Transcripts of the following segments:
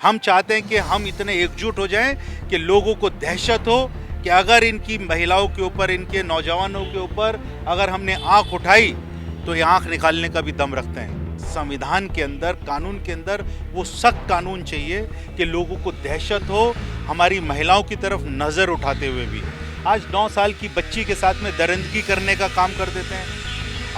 हम चाहते हैं कि हम इतने एकजुट हो जाएं कि लोगों को दहशत हो कि अगर इनकी महिलाओं के ऊपर, इनके नौजवानों के ऊपर अगर हमने आंख उठाई तो ये आंख निकालने का भी दम रखते हैं। संविधान के अंदर, कानून के अंदर वो सख्त कानून चाहिए कि लोगों को दहशत हो हमारी महिलाओं की तरफ नज़र उठाते हुए भी। आज 9 साल की बच्ची के साथ में दरिंदगी करने का काम कर देते हैं।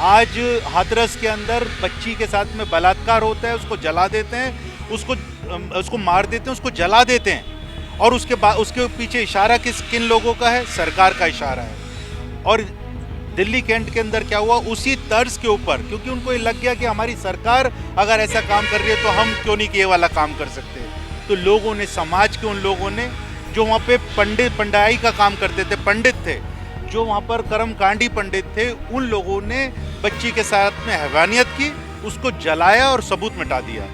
आज हाथरस के अंदर बच्ची के साथ में बलात्कार होता है, उसको जला देते हैं, उसको मार देते हैं, उसको जला देते हैं। और उसके बाद उसके पीछे इशारा किन लोगों का है? सरकार का इशारा है। और दिल्ली कैंट के अंदर क्या हुआ? उसी तर्ज के ऊपर, क्योंकि उनको ये लग गया कि हमारी सरकार अगर ऐसा काम कर रही है तो हम क्यों नहीं ये वाला काम कर सकते। तो लोगों ने, समाज के उन लोगों ने जो वहाँ पे पंडाई का काम करते थे, पंडित थे, जो वहाँ पर कर्मकांडी पंडित थे, उन लोगों ने बच्ची के साथ में हैवानियत की, उसको जलाया और सबूत मिटा दिया।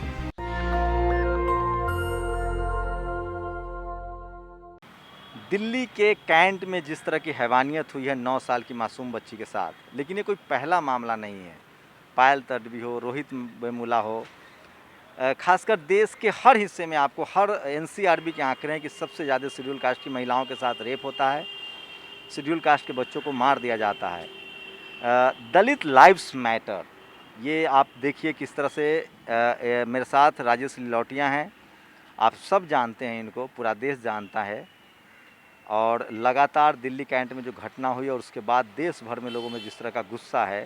दिल्ली के कैंट में जिस तरह की हैवानियत हुई है 9 साल की मासूम बच्ची के साथ, लेकिन ये कोई पहला मामला नहीं है। पायल तडवी हो, रोहित वेमुला हो, खासकर देश के हर हिस्से में आपको हर एनसीआरबी के आंकड़े हैं कि सबसे ज़्यादा शेड्यूल कास्ट की महिलाओं के साथ रेप होता है, शेड्यूल कास्ट के बच्चों को मार दिया जाता है। दलित लाइव्स मैटर, ये आप देखिए किस तरह से मेरे साथ राजेश लिलौटिया हैं। आप सब जानते हैं इनको, पूरा देश जानता है। और लगातार दिल्ली कैंट में जो घटना हुई और उसके बाद देश भर में लोगों में जिस तरह का गुस्सा है,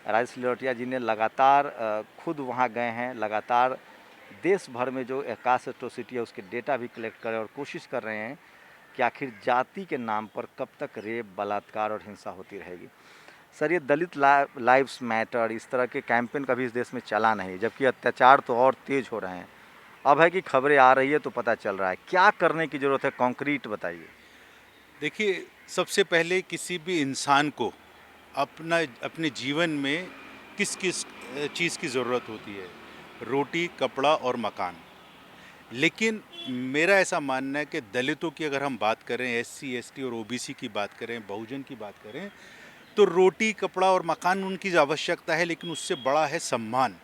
राजेश लिलौटिया जी ने लगातार खुद वहां गए हैं, लगातार देश भर में जो कास्ट एट्रोसिटी है उसके डेटा भी कलेक्ट कर रहे हैं और कोशिश कर रहे हैं कि आखिर जाति के नाम पर कब तक रेप, बलात्कार और हिंसा होती रहेगी। सर, ये दलित लाइव्स मैटर, इस तरह के कैंपेन कभी इस देश में चला नहीं, जबकि अत्याचार तो और तेज हो रहे हैं। अब है कि खबरें आ रही है तो पता चल रहा है। क्या करने की ज़रूरत है, कॉन्क्रीट बताइए। देखिए, सबसे पहले किसी भी इंसान को अपने जीवन में किस किस चीज़ की ज़रूरत होती है? रोटी, कपड़ा और मकान। लेकिन मेरा ऐसा मानना है कि दलितों की अगर हम बात करें, एससी, एसटी और ओबीसी की बात करें, बहुजन की बात करें, तो रोटी, कपड़ा और मकान उनकी आवश्यकता है, लेकिन उससे बड़ा है सम्मान,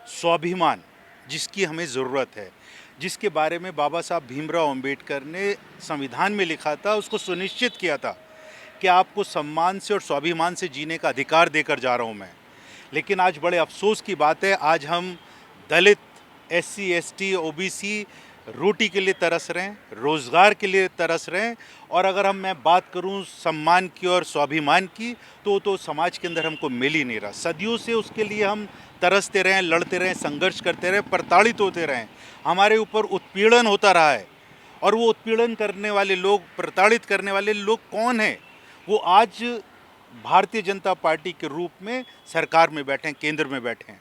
स्वाभिमान, जिसकी हमें ज़रूरत है, जिसके बारे में बाबा साहब भीमराव अंबेडकर ने संविधान में लिखा था, उसको सुनिश्चित किया था कि आपको सम्मान से और स्वाभिमान से जीने का अधिकार देकर जा रहा हूँ मैं। लेकिन आज बड़े अफसोस की बात है, आज हम दलित, एससी, एसटी, ओबीसी रोटी के लिए तरस रहे हैं, रोज़गार के लिए तरस रहे हैं। और अगर मैं बात करूं सम्मान की और स्वाभिमान की, तो समाज के अंदर हमको मिल ही नहीं रहा। सदियों से उसके लिए हम तरसते रहे, लड़ते रहे, संघर्ष करते रहे, प्रताड़ित होते रहे, हमारे ऊपर उत्पीड़न होता रहा है। और वो उत्पीड़न करने वाले लोग, प्रताड़ित करने वाले लोग कौन हैं? वो आज भारतीय जनता पार्टी के रूप में सरकार में बैठे हैं, केंद्र में बैठे हैं।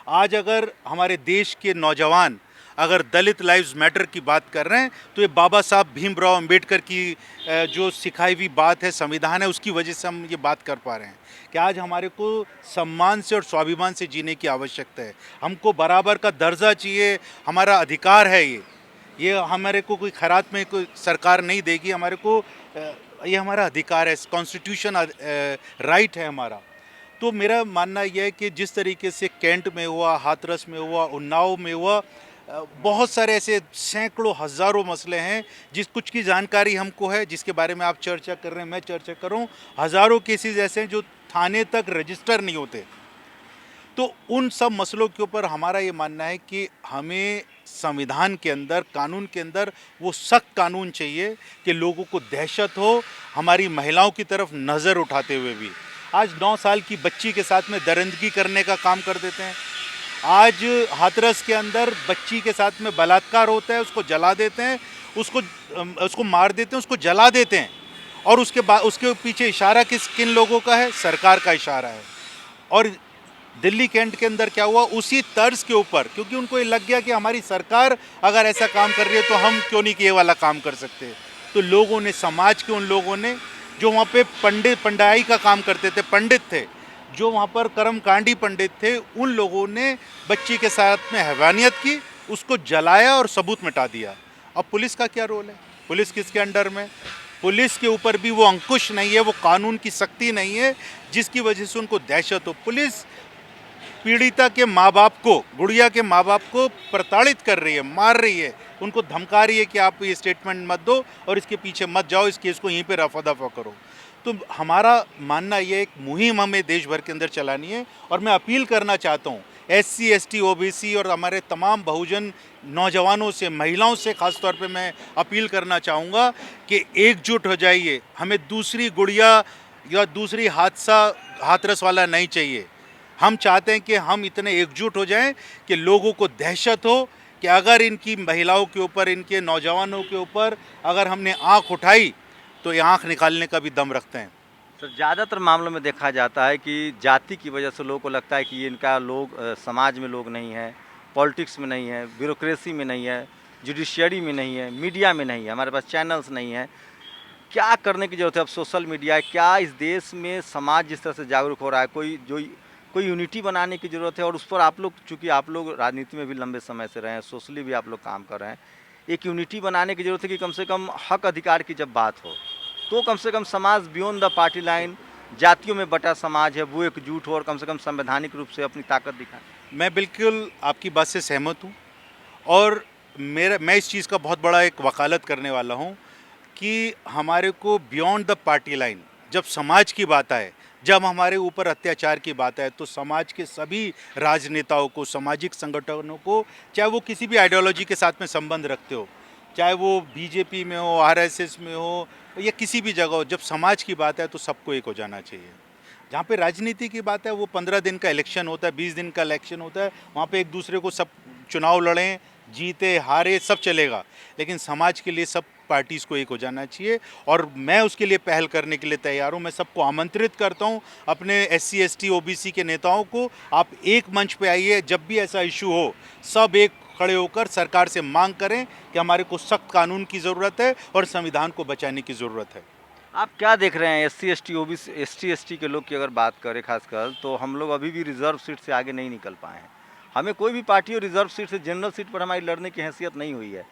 आज अगर हमारे देश के नौजवान अगर दलित लाइव्स मैटर की बात कर रहे हैं, तो ये बाबा साहब भीमराव अंबेडकर की जो सिखाई हुई बात है, संविधान है, उसकी वजह से हम ये बात कर पा रहे हैं कि आज हमारे को सम्मान से और स्वाभिमान से जीने की आवश्यकता है। हमको बराबर का दर्जा चाहिए, हमारा अधिकार है ये हमारे को कोई खैरात में कोई सरकार नहीं देगी, हमारे को ये हमारा अधिकार है, कॉन्स्टिट्यूशन राइट है हमारा। तो मेरा मानना यह है कि जिस तरीके से कैंट में हुआ, हाथरस में हुआ, उन्नाव में हुआ, बहुत सारे ऐसे सैकड़ों हज़ारों मसले हैं कुछ की जानकारी हमको है, जिसके बारे में आप चर्चा कर रहे हैं, मैं चर्चा कर रहा हूँ। हज़ारों केसेस ऐसे हैं जो थाने तक रजिस्टर नहीं होते। तो उन सब मसलों के ऊपर हमारा ये मानना है कि हमें संविधान के अंदर, कानून के अंदर वो सख्त कानून चाहिए कि लोगों को दहशत हो हमारी महिलाओं की तरफ नज़र उठाते हुए भी। आज 9 साल की बच्ची के साथ में दरिंदगी करने का काम कर देते हैं। आज हाथरस के अंदर बच्ची के साथ में बलात्कार होता है, उसको जला देते हैं, उसको मार देते हैं, उसको जला देते हैं। और उसके बाद उसके पीछे इशारा किन लोगों का है? सरकार का इशारा है। और दिल्ली कैंट के अंदर क्या हुआ? उसी तर्ज के ऊपर, क्योंकि उनको ये लग गया कि हमारी सरकार अगर ऐसा काम कर रही है तो हम क्यों नहीं ये वाला काम कर सकते। तो लोगों ने, समाज के उन लोगों ने जो वहाँ पे पंडाई का काम करते थे, पंडित थे, जो वहाँ पर कर्मकांडी पंडित थे, उन लोगों ने बच्ची के साथ में हैवानियत की, उसको जलाया और सबूत मिटा दिया। अब पुलिस का क्या रोल है? पुलिस किसके अंडर में? पुलिस के ऊपर भी वो अंकुश नहीं है, वो कानून की सख्ती नहीं है, जिसकी वजह से उनको दहशत हो। पुलिस पीड़िता के माँ बाप को, गुड़िया के माँ बाप को प्रताड़ित कर रही है, मार रही है, उनको धमका रही है कि आप ये स्टेटमेंट मत दो और इसके पीछे मत जाओ, इस केस को यहीं पे रफा दफा करो। तो हमारा मानना ये एक मुहिम हमें देश भर के अंदर चलानी है और मैं अपील करना चाहता हूँ SC ST OBC और हमारे तमाम बहुजन नौजवानों से, महिलाओं से खास तौर पे मैं अपील करना चाहूँगा कि एकजुट हो जाइए। हमें दूसरी गुड़िया या दूसरी हाथरस वाला नहीं चाहिए। हम चाहते हैं कि हम इतने एकजुट हो जाएं कि लोगों को दहशत हो कि अगर इनकी महिलाओं के ऊपर, इनके नौजवानों के ऊपर अगर हमने आँख उठाई तो ये आँख निकालने का भी दम रखते हैं। सर, ज़्यादातर मामलों में देखा जाता है कि जाति की वजह से लोगों को लगता है कि ये इनका लोग समाज में लोग नहीं है, पॉलिटिक्स में नहीं है, ब्यूरोक्रेसी में नहीं है, जुडिशियरी में नहीं है, मीडिया में नहीं है, हमारे पास चैनल्स नहीं है। क्या करने की ज़रूरत है? अब सोशल मीडिया है, क्या इस देश में समाज जिस तरह से जागरूक हो रहा है, कोई यूनिटी बनाने की ज़रूरत है? और उस पर आप लोग, चूँकि आप लोग राजनीति में भी लंबे समय से रहे हैं, सोशली भी आप लोग काम कर रहे हैं, एक यूनिटी बनाने की ज़रूरत है कि कम से कम हक अधिकार की जब बात हो तो कम से कम समाज बियॉन्ड द पार्टी लाइन, जातियों में बटा समाज है, वो एकजुट हो और कम से कम संवैधानिक रूप से अपनी ताकत दिखाए। मैं बिल्कुल आपकी बात से सहमत हूँ और मैं इस चीज़ का बहुत बड़ा एक वकालत करने वाला हूँ कि हमारे को बियॉन्ड द पार्टी लाइन, जब समाज की बात आए, जब हमारे ऊपर अत्याचार की बात आए, तो समाज के सभी राजनेताओं को, सामाजिक संगठनों को, चाहे वो किसी भी आइडियोलॉजी के साथ में संबंध रखते हो, चाहे वो BJP में हो, RSS में हो या किसी भी जगह हो, जब समाज की बात है तो सबको एक हो जाना चाहिए। जहाँ पे राजनीति की बात है वो 15 दिन का इलेक्शन होता है, 20 दिन का इलेक्शन होता है, वहाँ पे एक दूसरे को सब चुनाव लड़ें, जीते हारे सब चलेगा, लेकिन समाज के लिए सब पार्टीज़ को एक हो जाना चाहिए और मैं उसके लिए पहल करने के लिए तैयार हूँ। मैं सबको आमंत्रित करता हूँ, अपने SC ST OBC के नेताओं को, आप एक मंच पे आइए, जब भी ऐसा इशू हो सब एक खड़े होकर सरकार से मांग करें कि हमारे को सख्त कानून की ज़रूरत है और संविधान को बचाने की ज़रूरत है। आप क्या देख रहे हैं SC ST OBC ST ST के लोग की अगर बात करें खासकर, तो हम लोग अभी भी रिजर्व सीट से आगे नहीं निकल पाए हैं। हमें कोई भी पार्टी और रिजर्व सीट से जनरल सीट पर हमारी लड़ने की हैसियत नहीं हुई है।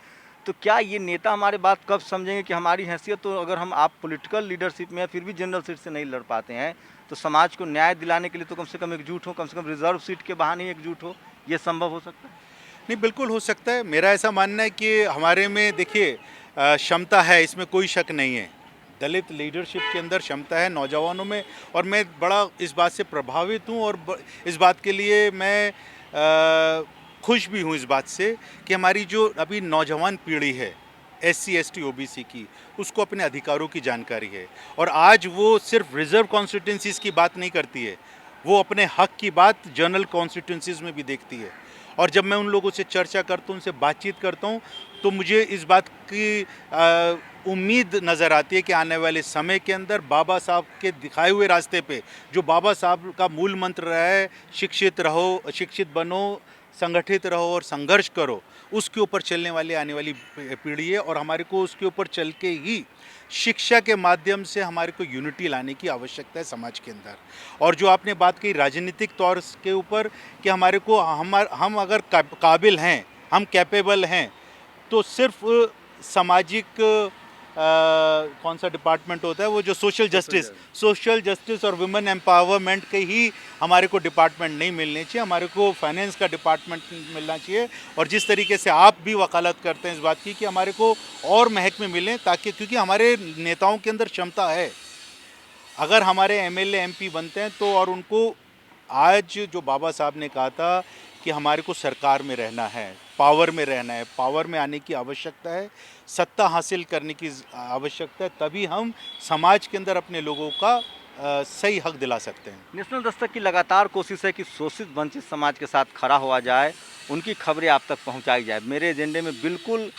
तो क्या ये नेता हमारे बात कब समझेंगे कि हमारी हैसियत, तो अगर हम आप पॉलिटिकल लीडरशिप में फिर भी जनरल सीट से नहीं लड़ पाते हैं, तो समाज को न्याय दिलाने के लिए तो कम से कम एकजुट हो, कम से कम रिजर्व सीट के बहाने एकजुट हो, ये संभव हो सकता है? नहीं, बिल्कुल हो सकता है। मेरा ऐसा मानना है कि हमारे में देखिए क्षमता है, इसमें कोई शक नहीं है। दलित लीडरशिप के अंदर क्षमता है नौजवानों में और मैं बड़ा इस बात से प्रभावित हूँ और इस बात के लिए मैं खुश भी हूँ इस बात से कि हमारी जो अभी नौजवान पीढ़ी है SC ST OBC की, उसको अपने अधिकारों की जानकारी है और आज वो सिर्फ रिजर्व कॉन्स्टिट्यूंसीज़ की बात नहीं करती है, वो अपने हक की बात जनरल कॉन्स्टिट्यूंसीज़ में भी देखती है। और जब मैं उन लोगों से चर्चा करता हूँ, उनसे बातचीत करता हूँ, तो मुझे इस बात की उम्मीद नज़र आती है कि आने वाले समय के अंदर बाबा साहब के दिखाए हुए रास्ते पे, जो बाबा साहब का मूल मंत्र रहा है, शिक्षित रहो, शिक्षित बनो, संगठित रहो और संघर्ष करो, उसके ऊपर चलने वाली आने वाली पीढ़ी है और हमारे को उसके ऊपर चल के ही शिक्षा के माध्यम से हमारे को यूनिटी लाने की आवश्यकता है समाज के अंदर। और जो आपने बात की राजनीतिक तौर के ऊपर कि हमारे को हम अगर काबिल हैं, हम कैपेबल हैं, तो सिर्फ सामाजिक कौन सा डिपार्टमेंट होता है वो जो सोशल जस्टिस और वुमेन एम्पावरमेंट के ही हमारे को डिपार्टमेंट नहीं मिलने चाहिए, हमारे को फाइनेंस का डिपार्टमेंट मिलना चाहिए। और जिस तरीके से आप भी वकालत करते हैं इस बात की कि हमारे को और महकमे मिलें, ताकि क्योंकि हमारे नेताओं के अंदर क्षमता है, अगर हमारे MLA MP बनते हैं तो, और उनको आज जो बाबा साहब ने कहा था कि हमारे को सरकार में रहना है, पावर में रहना है, पावर में आने की आवश्यकता है, सत्ता हासिल करने की आवश्यकता है, तभी हम समाज के अंदर अपने लोगों का सही हक दिला सकते हैं। नेशनल दस्तक की लगातार कोशिश है कि शोषित वंचित समाज के साथ खड़ा हुआ जाए, उनकी खबरें आप तक पहुंचाई जाए। मेरे एजेंडे में बिल्कुल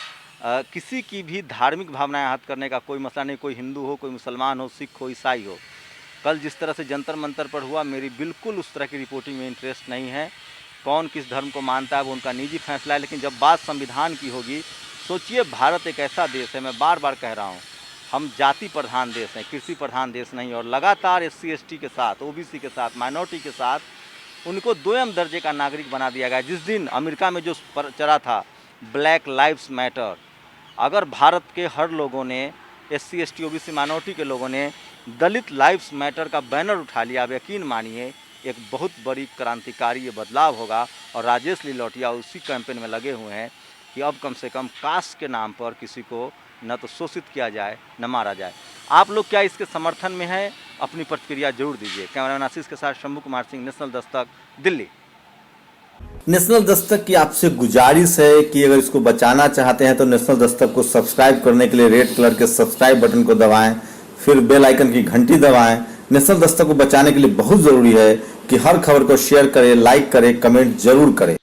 किसी की भी धार्मिक भावनाएं आहत करने का कोई मसला नहीं, कोई हिंदू हो, कोई मुसलमान हो, सिख हो, ईसाई हो। कल जिस तरह से जंतर मंतर पर हुआ, मेरी बिल्कुल उस तरह की रिपोर्टिंग में इंटरेस्ट नहीं है। कौन किस धर्म को मानता है वो उनका निजी फैसला है, लेकिन जब बात संविधान की होगी, सोचिए भारत एक ऐसा देश है, मैं बार बार कह रहा हूँ, हम जाति प्रधान देश हैं, कृषि प्रधान देश नहीं। और लगातार SC ST के साथ, OBC के साथ, माइनॉरिटी के साथ उनको 2M दर्जे का नागरिक बना दिया गया। जिस दिन अमेरिका में जो चला था ब्लैक लाइव्स मैटर, अगर भारत के हर लोगों ने, SC ST OBC माइनॉरिटी के लोगों ने दलित लाइव्स मैटर का बैनर उठा लिया, आप यकीन मानिए एक बहुत बड़ी क्रांतिकारी ये बदलाव होगा। और राजेश लिलौटिया उसी कैंपेन में लगे हुए हैं कि अब कम से कम कास्ट के नाम पर किसी को न तो शोषित किया जाए न मारा जाए। आप लोग क्या इसके समर्थन में हैं? अपनी प्रतिक्रिया जरूर दीजिए। कैमरामैन आशीष के साथ शंभू कुमार सिंह, नेशनल दस्तक, दिल्ली। नेशनल दस्तक की आपसे गुजारिश है कि अगर इसको बचाना चाहते हैं तो नेशनल दस्तक को सब्सक्राइब करने के लिए रेड कलर के सब्सक्राइब बटन को दबाएं, फिर बेल आइकन की घंटी दबाएं। नेशनल दस्तक को बचाने के लिए बहुत जरूरी है कि हर खबर को शेयर करें, लाइक करें, कमेंट जरूर करें।